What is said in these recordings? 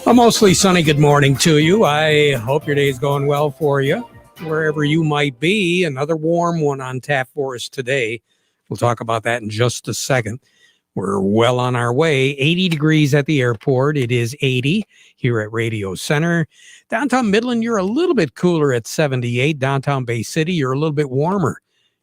A mostly sunny good morning to you. I hope your day is going well for you, wherever you might be. Another warm one on tap for us today. We'll talk about that in just a second. We're well on our way. 80 degrees at the airport. It is 80 here at Radio Center. Downtown Midland, you're a little bit cooler at 78. Downtown Bay City, you're a little bit warmer.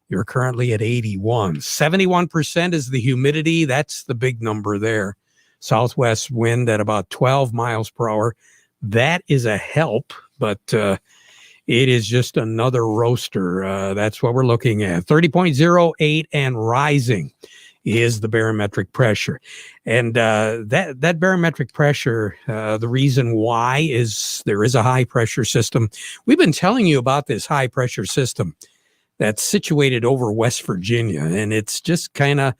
You're currently at 81. 71% is the humidity. That's the big number there. Southwest wind at about 12 miles per hour. That is a help, but it is just another roaster. That's what we're looking at. 30.08 and rising is the barometric pressure. And that barometric pressure, the reason why is there is a high pressure system. We've been telling you about this high pressure system that's situated over West Virginia, and it's just kind of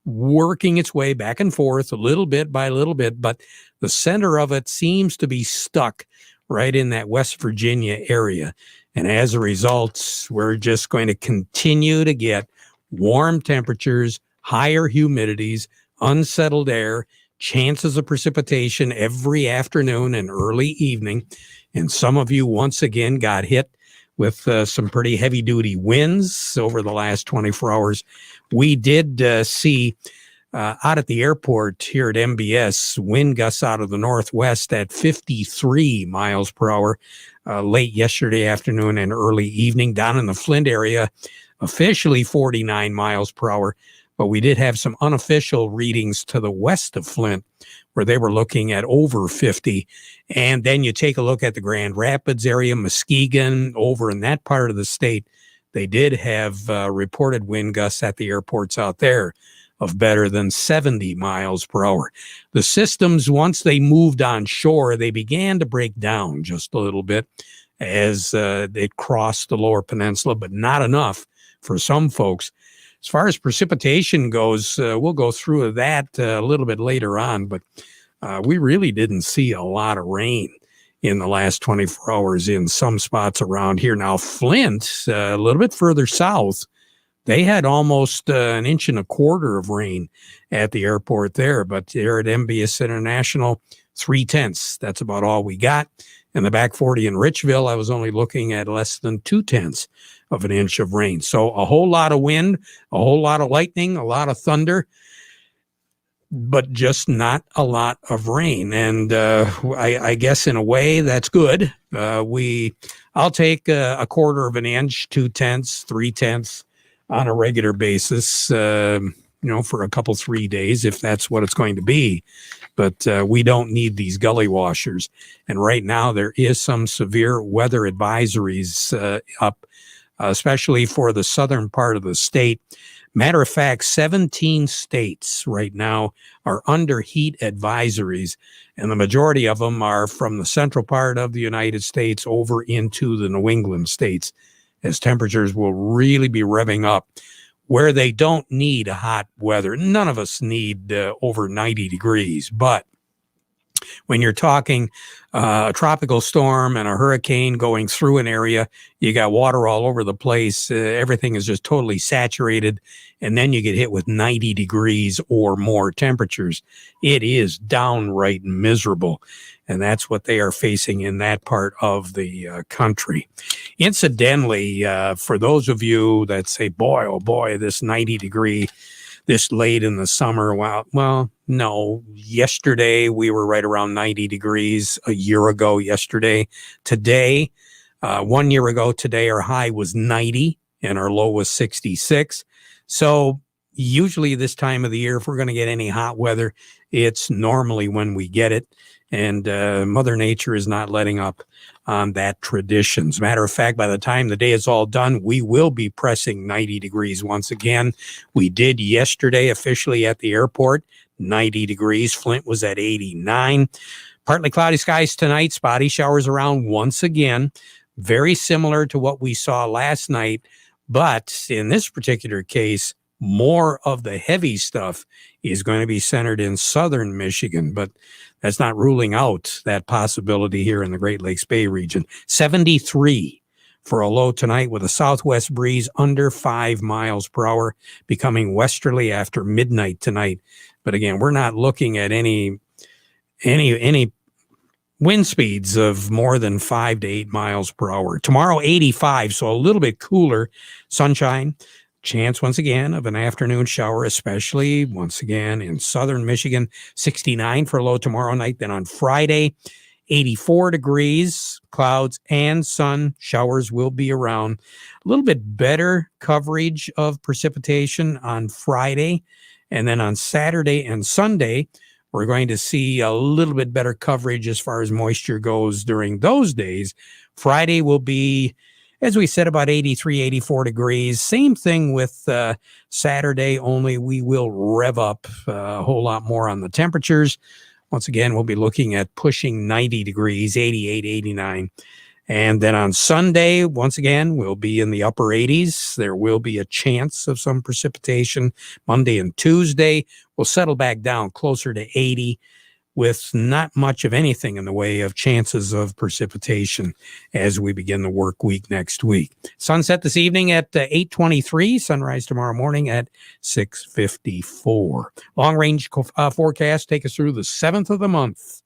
working its way back and forth a little bit by little bit, but the center of it seems to be stuck right in that West Virginia area. And as a result, we're just going to continue to get warm temperatures, higher humidities, unsettled air, chances of precipitation every afternoon and early evening. And some of you once again got hit with some pretty heavy-duty winds over the last 24 hours. We did see out at the airport here at MBS, wind gusts out of the northwest at 53 miles per hour late yesterday afternoon and early evening. Down in the Flint area, officially 49 miles per hour. But we did have some unofficial readings to the west of Flint where they were looking at over 50. And then you take a look at the Grand Rapids area, Muskegon, over in that part of the state. They did have reported wind gusts at the airports out there of better than 70 miles per hour. The systems, once they moved on shore, they began to break down just a little bit as they crossed the lower peninsula, but not enough for some folks. As far as precipitation goes, we'll go through that a little bit later on, but we really didn't see a lot of rain in the last 24 hours in some spots around here. Now, Flint, a little bit further south, they had almost an inch and a quarter of rain at the airport there, but there at MBS International, 0.3. That's about all we got. In the back 40 in Richville, I was only looking at less than 0.2 of an inch of rain. So a whole lot of wind, a whole lot of lightning, a lot of thunder, but just not a lot of rain. And I guess in a way that's good. I'll take a quarter of an inch, 0.2, 0.3 on a regular basis, for a couple, 3 days, if that's what it's going to be. But we don't need these gully washers. And right now there is some severe weather advisories up, especially for the southern part of the state. Matter of fact, 17 states right now are under heat advisories, and the majority of them are from the central part of the United States over into the New England states, as temperatures will really be revving up where they don't need hot weather. None of us need over 90 degrees, but when you're talking a tropical storm and a hurricane going through an area, you got water all over the place. Everything is just totally saturated. And then you get hit with 90 degrees or more temperatures. It is downright miserable. And that's what they are facing in that part of the country. Incidentally, for those of you that say, boy, oh boy, this 90 degree this late in the summer. Well, no, yesterday we were right around 90 degrees a year ago yesterday. Today, 1 year ago today, our high was 90 and our low was 66. So usually this time of the year, if we're going to get any hot weather, it's normally when we get it. And Mother Nature is not letting up on that tradition. As a matter of fact, by the time the day is all done, we will be pressing 90 degrees once again. We did yesterday officially at the airport, 90 degrees. Flint was at 89. Partly cloudy skies tonight, spotty showers around once again. Very similar to what we saw last night. But in this particular case, more of the heavy stuff is going to be centered in southern Michigan, but that's not ruling out that possibility here in the Great Lakes Bay region. 73 for a low tonight with a southwest breeze under 5 miles per hour, becoming westerly after midnight tonight. But again, we're not looking at any Wind speeds of more than 5 to 8 miles per hour. Tomorrow, 85, so a little bit cooler. Sunshine. Chance once again of an afternoon shower, especially once again in southern Michigan. 69 for a low tomorrow night. Then on Friday, 84 degrees, clouds and sun. Showers will be around. A little bit better coverage of precipitation on Friday. And then on Saturday and Sunday, we're going to see a little bit better coverage as far as moisture goes during those days. Friday will be, as we said, about 83, 84 degrees. Same thing with Saturday, only we will rev up a whole lot more on the temperatures. Once again, we'll be looking at pushing 90 degrees, 88, 89. And then on Sunday, once again, we'll be in the upper 80s. There will be a chance of some precipitation. Monday and Tuesday, we'll settle back down closer to 80 with not much of anything in the way of chances of precipitation as we begin the work week next week. Sunset this evening at 8:23, sunrise tomorrow morning at 6:54. Long-range forecast take us through the 7th of the month.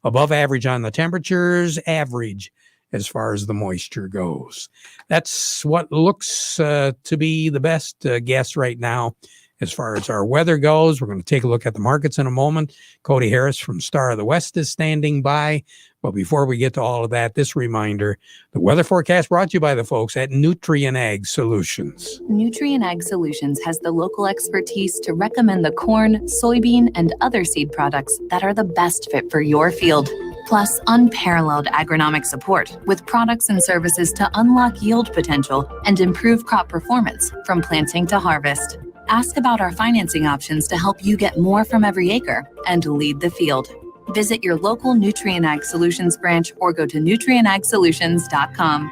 Above average on the temperatures, average as far as the moisture goes. That's what looks to be the best guess right now as far as our weather goes. We're going to take a look at the markets in a moment. Cody Harris from Star of the West is standing by. But before we get to all of that, this reminder, the weather forecast brought to you by the folks at Nutrien Ag Solutions. Nutrien Ag Solutions has the local expertise to recommend the corn, soybean, and other seed products that are the best fit for your field. Plus, unparalleled agronomic support with products and services to unlock yield potential and improve crop performance from planting to harvest. Ask about our financing options to help you get more from every acre and lead the field. Visit your local Nutrien Ag Solutions branch or go to nutrienagsolutions.com.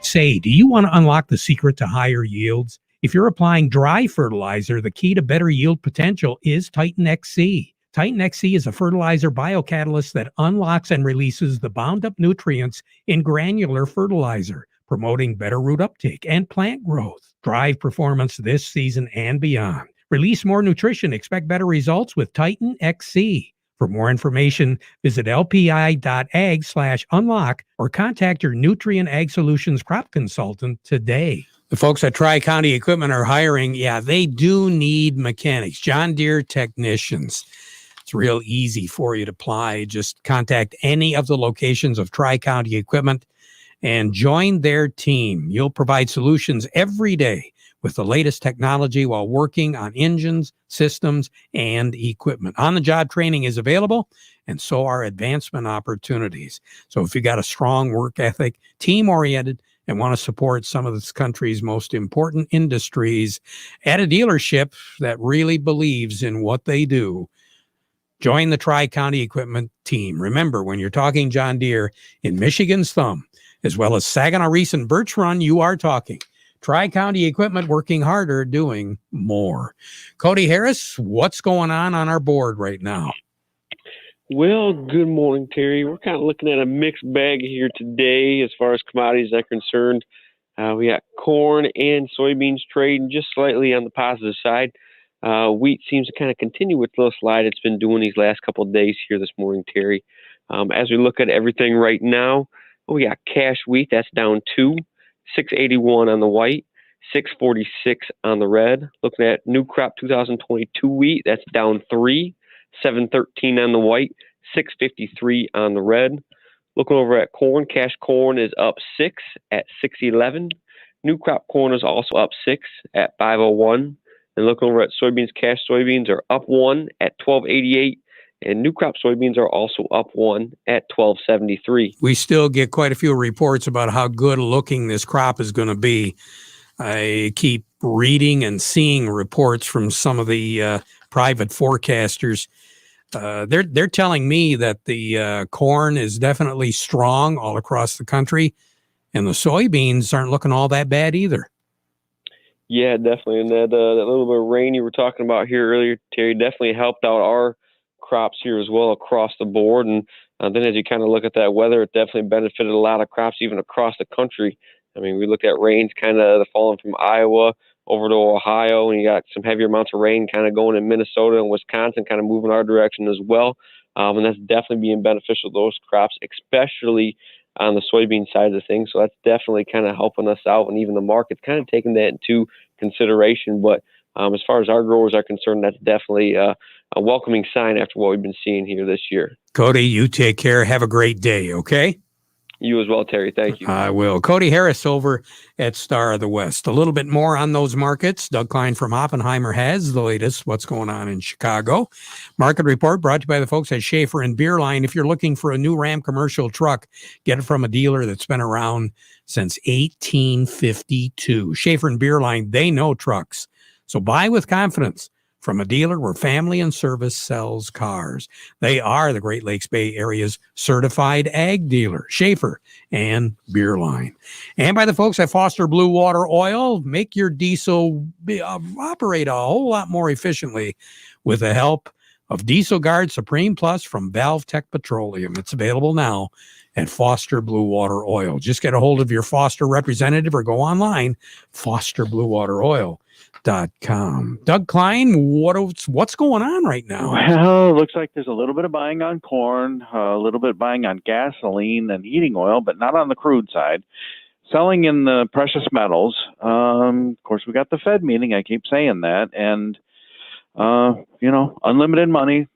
Say, do you want to unlock the secret to higher yields? If you're applying dry fertilizer, the key to better yield potential is Titan XC. Titan XC is a fertilizer biocatalyst that unlocks and releases the bound-up nutrients in granular fertilizer, promoting better root uptake and plant growth. Drive performance this season and beyond. Release more nutrition. Expect better results with Titan XC. For more information, visit lpi.ag/unlock or contact your Nutrien Ag Solutions crop consultant today. The folks at Tri-County Equipment are hiring. Yeah, they do need mechanics, John Deere technicians. It's real easy for you to apply. Just contact any of the locations of Tri-County Equipment and join their team. You'll provide solutions every day with the latest technology while working on engines, systems, and equipment. On-the-job training is available, and so are advancement opportunities. So if you got a strong work ethic, team-oriented, and want to support some of this country's most important industries at a dealership that really believes in what they do, join the Tri-County Equipment team. Remember, when you're talking John Deere in Michigan's Thumb, as well as Saginaw, Reese, and Birch Run, you are talking Tri-County Equipment, working harder, doing more. Cody Harris, what's going on our board right now? Well, good morning, Terry. We're kind of looking at a mixed bag here today as far as commodities are concerned. We got corn and soybeans trading just slightly on the positive side. Wheat seems to kind of continue with the little slide it's been doing these last couple of days here this morning, Terry. As we look at everything right now, we got cash wheat, that's down 2, 681 on the white, 646 on the red. Looking at new crop 2022 wheat, that's down 3, 713 on the white, 653 on the red. Looking over at corn, cash corn is up 6 at 611. New crop corn is also up 6 at 501. And looking over at soybeans, cash soybeans are up 1 at 1288. And new crop soybeans are also up 1 at 1273. We still get quite a few reports about how good looking this crop is going to be. I keep reading and seeing reports from some of the private forecasters. They're telling me that the corn is definitely strong all across the country, and the soybeans aren't looking all that bad either. Yeah, definitely. And that little bit of rain you were talking about here earlier, Terry, definitely helped out our crops here as well across the board. And then as you kind of look at that weather, it definitely benefited a lot of crops even across the country. I mean, we looked at rains kind of falling from Iowa over to Ohio, and you got some heavier amounts of rain kind of going in Minnesota and Wisconsin, kind of moving our direction as well. and that's definitely being beneficial to those crops, especially on the soybean side of the thing. So that's definitely kind of helping us out, and even the market's kind of taking that into consideration. But as far as our growers are concerned, that's definitely a welcoming sign after what we've been seeing here this year. Cody, you take care. Have a great day, okay? You as well, Terry. Thank you. I will. Cody Harris over at Star of the West. A little bit more on those markets. Doug Klein from Oppenheimer has the latest. What's going on in Chicago? Market report brought to you by the folks at Schaefer and Beerline. If you're looking for a new Ram commercial truck, get it from a dealer that's been around since 1852. Schaefer and Beerline, they know trucks. So buy with confidence from a dealer where family and service sells cars. They are the Great Lakes Bay Area's certified ag dealer, Schaefer and Beerline. And by the folks at Foster Blue Water Oil, make your diesel operate a whole lot more efficiently with the help of Diesel Guard Supreme Plus from Valve Tech Petroleum. It's available now at Foster Blue Water Oil. Just get a hold of your Foster representative or go online, fosterbluewateroil.com. Doug Klein, what's going on right now? Well, it looks like there's a little bit of buying on corn, a little bit of buying on gasoline and heating oil, but not on the crude side. Selling in the precious metals. Of course, we got the Fed meeting. I keep saying that. And, unlimited money,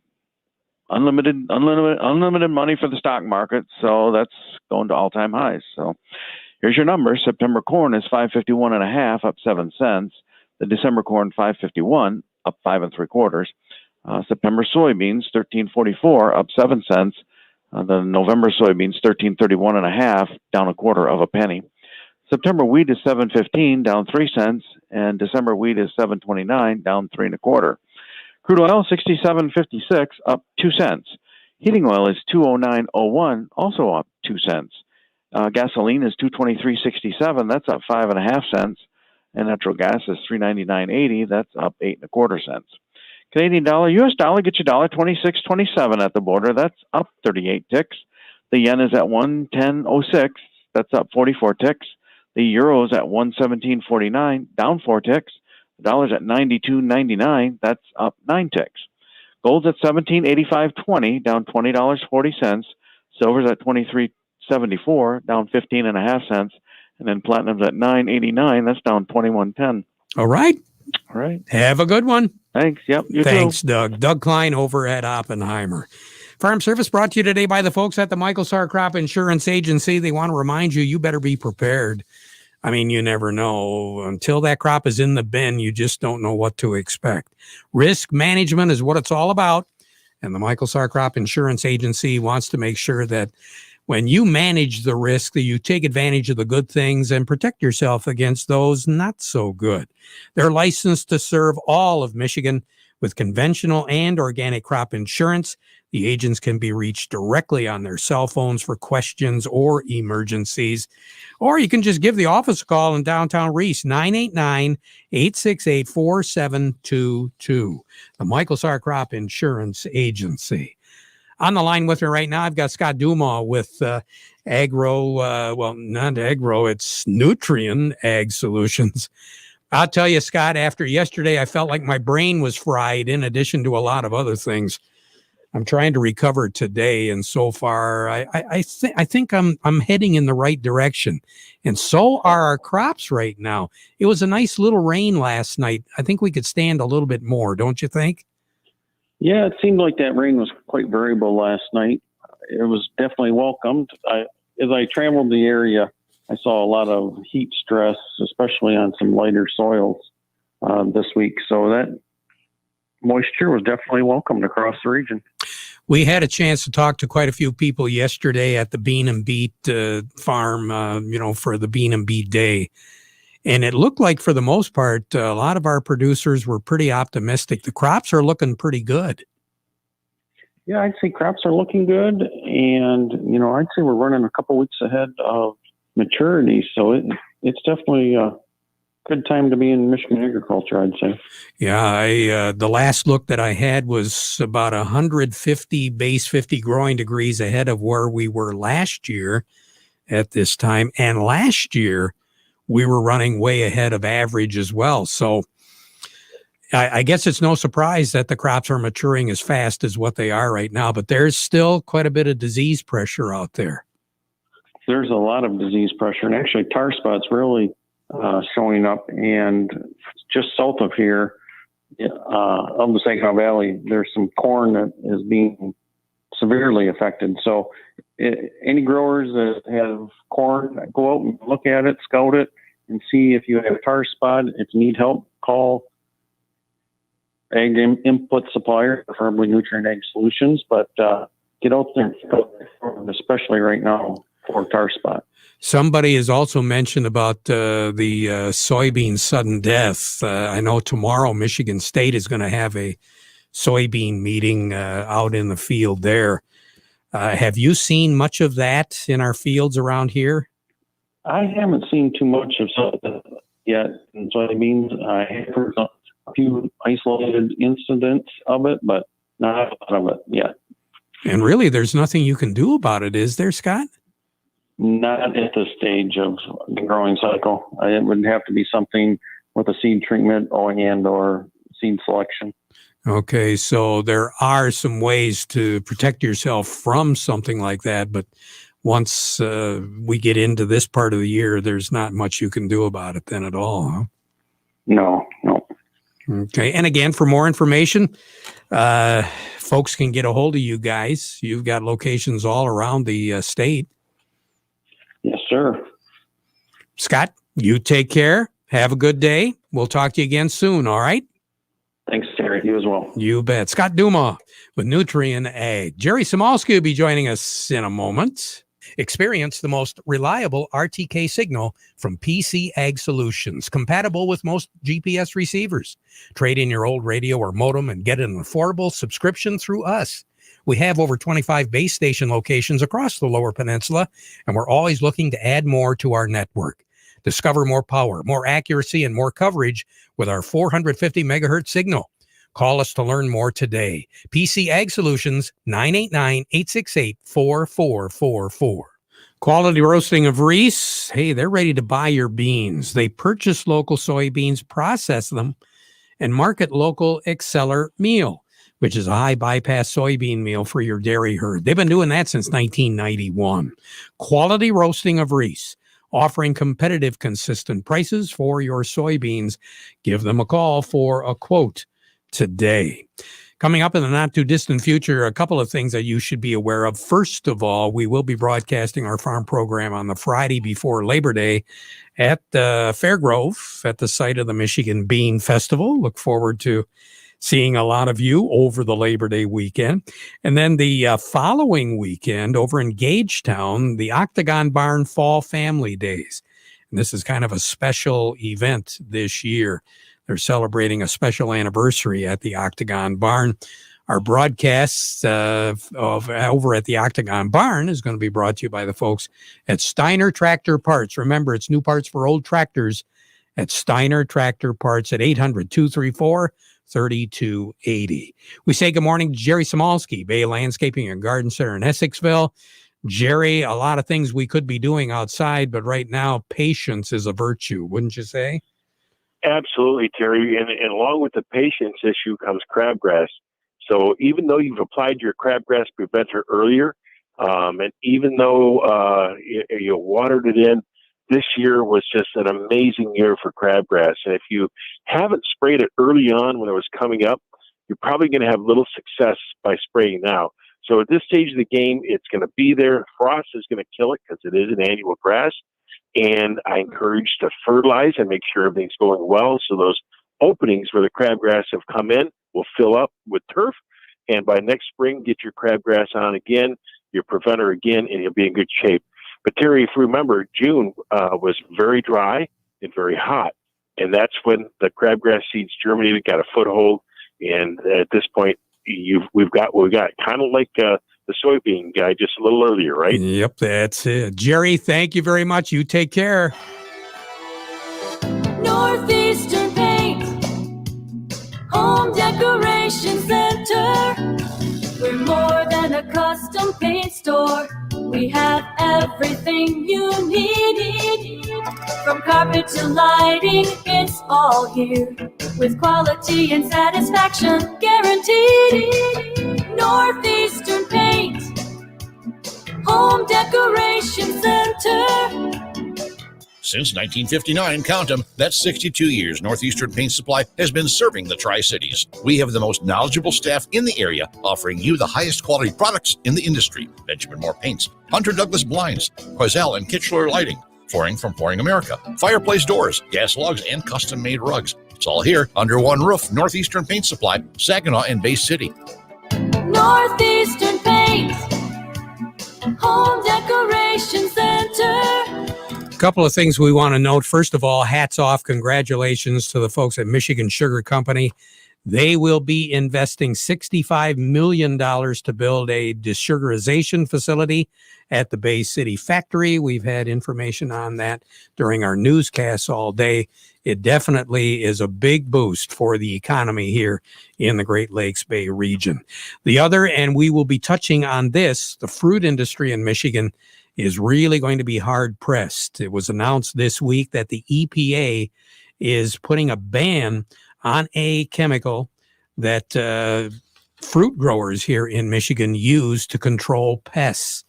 unlimited money for the stock market. So that's going to all-time highs. So here's your numbers. September corn is 551.5, up 7 cents. The December corn 551, up 5 3/4. September soybeans 1344, up 7 cents. The November soybeans 1331.5, down 1/4 penny. September wheat is 715, down 3 cents, and December wheat is 729, down 3 1/4. Crude oil 67.56, up 2 cents. Heating oil is 209.01, also up 2 cents. Gasoline is 223.67, that's up 5.5 cents. And natural gas is $3.9980. That's up 8 1/4 cents. Canadian dollar, U.S. dollar, get your $1.2627 at the border. That's up 38 ticks. The yen is at 110.06. That's up 44 ticks. The euro is at 117.49, down 4 ticks. The dollar's at 92.99. That's up 9 ticks. Gold's at 17.8520, down $20.40. Silver's at 23.74, down 15.5 cents. And then platinum's at $9.89. That's down 21.10. All right. All right. Have a good one. Thanks. Yep. Thanks, Doug. Doug Klein over at Oppenheimer. Farm Service brought to you today by the folks at the Michael Sarr Crop Insurance Agency. They want to remind you, you better be prepared. I mean, you never know. Until that crop is in the bin, you just don't know what to expect. Risk management is what it's all about. And the Michael Sarr Crop Insurance Agency wants to make sure that when you manage the risk, that you take advantage of the good things and protect yourself against those not so good. They're licensed to serve all of Michigan with conventional and organic crop insurance. The agents can be reached directly on their cell phones for questions or emergencies. Or you can just give the office a call in downtown Reese, 989-868-4722. The Michael Sarr Crop Insurance Agency. On the line with me right now, I've got Scott Dumas with not Agro, it's Nutrien Ag Solutions. I'll tell you, Scott, after yesterday, I felt like my brain was fried in addition to a lot of other things. I'm trying to recover today, and so far, I think I'm heading in the right direction. And so are our crops right now. It was a nice little rain last night. I think we could stand a little bit more, don't you think? Yeah, it seemed like that rain was quite variable last night. It was definitely welcomed. As I traveled the area, I saw a lot of heat stress, especially on some lighter soils this week. So that moisture was definitely welcomed across the region. We had a chance to talk to quite a few people yesterday at the Bean and Beet farm, for the Bean and Beet Day. And it looked like, for the most part, a lot of our producers were pretty optimistic. The crops are looking pretty good. Yeah, I'd say crops are looking good. And, I'd say we're running a couple weeks ahead of maturity. So it's definitely a good time to be in Michigan agriculture, I'd say. Yeah, the last look that I had was about 150 base 50 growing degrees ahead of where we were last year at this time. And last year, we were running way ahead of average as well. So I guess it's no surprise that the crops are maturing as fast as what they are right now, but there's still quite a bit of disease pressure out there. There's a lot of disease pressure, and actually tar spots really showing up. And just south of here, of the Saginaw Valley, there's some corn that is being severely affected. So any growers that have corn, go out and look at it, scout it, and see if you have a tar spot. If you need help, call ag input supplier, preferably Nutrient Ag Solutions. But get out there, especially right now, for tar spot. Somebody has also mentioned about the soybean sudden death. I know tomorrow Michigan State is going to have a soybean meeting out in the field there. Have you seen much of that in our fields around here? I haven't seen too much of that yet in soybeans. I have heard a few isolated incidents of it, but not a lot of it yet. And really, there's nothing you can do about it, is there, Scott? Not at this stage of the growing cycle. It would have to be something with a seed treatment or seed selection. Okay, so there are some ways to protect yourself from something like that, but once we get into this part of the year, there's not much you can do about it then at all, huh? No. Okay, and again, for more information, folks can get a hold of you guys. You've got locations all around the state. Yes, sir. Scott, you take care. Have a good day. We'll talk to you again soon, all right? Thanks, Terry. You as well. You bet. Scott Duma with Nutrient Ag. Jerry Samolsky will be joining us in a moment. Experience the most reliable RTK signal from PC Ag Solutions, compatible with most GPS receivers. Trade in your old radio or modem and get an affordable subscription through us. We have over 25 base station locations across the Lower Peninsula, and we're always looking to add more to our network. Discover more power, more accuracy, and more coverage with our 450 megahertz signal. Call us to learn more today. PC Ag Solutions, 989-868-4444. Quality Roasting of Reese. Hey, they're ready to buy your beans. They purchase local soybeans, process them, and market local Exceller meal, which is a high bypass soybean meal for your dairy herd. They've been doing that since 1991. Quality Roasting of Reese, offering competitive, consistent prices for your soybeans. Give them a call for a quote today. Coming up in the not too distant future, a couple of things that you should be aware of. First of all, we will be broadcasting our farm program on the Friday before Labor Day at Fairgrove at the site of the Michigan Bean Festival. Look forward to seeing a lot of you over the Labor Day weekend. And then the following weekend over in Gagetown, the Octagon Barn Fall Family Days. And this is kind of a special event this year. They're celebrating a special anniversary at the Octagon Barn. Our broadcasts of over at the Octagon Barn is going to be brought to you by the folks at Steiner Tractor Parts. Remember, it's new parts for old tractors at Steiner Tractor Parts at 800-234-3280. We say good morning to Jerry Samolsky, Bay Landscaping and Garden Center in Essexville. Jerry, a lot of things we could be doing outside, but right now, patience is a virtue, wouldn't you say? Absolutely, Terry. And along with the patience issue comes crabgrass. So even though you've applied your crabgrass preventer earlier, and even though you watered it in, this year was just an amazing year for crabgrass. And if you haven't sprayed it early on when it was coming up, you're probably going to have little success by spraying now. So at this stage of the game, it's going to be there. Frost is going to kill it because it is an annual grass. And I encourage to fertilize and make sure everything's going well. So those openings where the crabgrass have come in will fill up with turf. And by next spring, get your crabgrass on again, your preventer again, and you'll be in good shape. But Terry, if you remember, June was very dry and very hot. And that's when the crabgrass seeds germinated, got a foothold. And at this point, we've got kind of like the soybean guy just a little earlier, right? Yep, that's it. Jerry, thank you very much. You take care. Northeastern Paint, Home Decoration Center. We're more than a custom paint store. We have everything you need. From carpet to lighting, it's all here. with quality and satisfaction guaranteed. Northeastern Paint, Home Decoration Center. Since 1959, count them, that's 62 years, Northeastern Paint Supply has been serving the Tri-Cities. We have the most knowledgeable staff in the area, offering you the highest quality products in the industry. Benjamin Moore Paints, Hunter Douglas Blinds, Quazell and Kitchener Lighting, Flooring from Flooring America, fireplace doors, gas logs, and custom-made rugs. It's all here under one roof. Northeastern Paint Supply, Saginaw and Bay City. Northeastern Paint, Home Decoration Center. Couple of things we want to note. First of all, hats off, congratulations to the folks at Michigan Sugar Company. They will be investing $65 million to build a desugarization facility at the Bay City factory. We've had information on that during our newscasts all day. It definitely is a big boost for the economy here in the Great Lakes Bay region. The other, and we will be touching on this, the fruit industry in Michigan is really going to be hard pressed. It was announced this week that the EPA is putting a ban on a chemical that fruit growers here in Michigan use to control pests.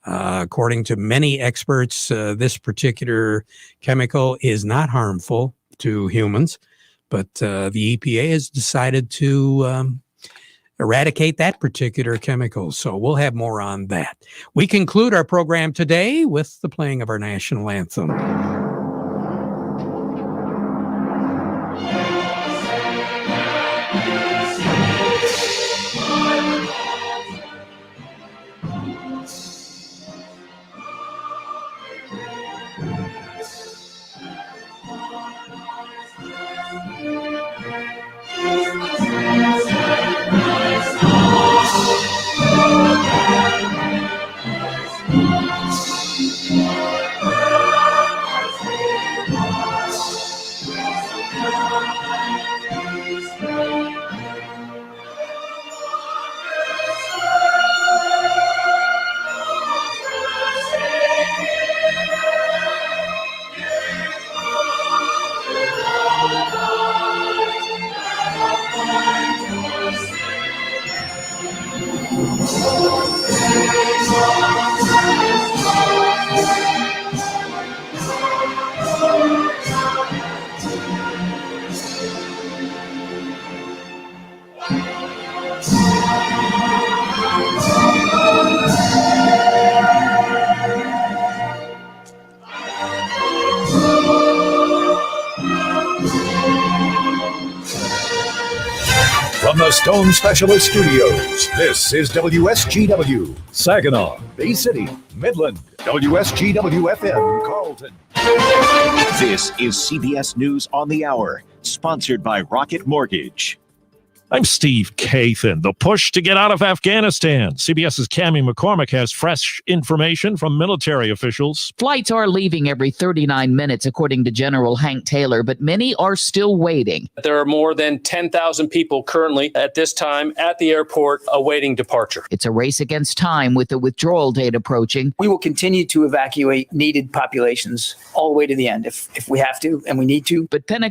According to many experts, this particular chemical is not harmful to humans, but the EPA has decided to eradicate that particular chemical. So we'll have more on that. We conclude our program today with the playing of our national anthem. From the Stone Specialist Studios, this is WSGW, Saginaw, Bay City, Midland, WSGW-FM, Carlton. This is CBS News on the Hour, sponsored by Rocket Mortgage. I'm Steve Kathan. The push to get out of Afghanistan. CBS's Cammie McCormick has fresh information from military officials. Flights are leaving every 39 minutes, according to General Hank Taylor, but many are still waiting. There are more than 10,000 people currently at this time at the airport awaiting departure. It's a race against time with the withdrawal date approaching. We will continue to evacuate needed populations all the way to the end if we have to and we need to. But Pentagon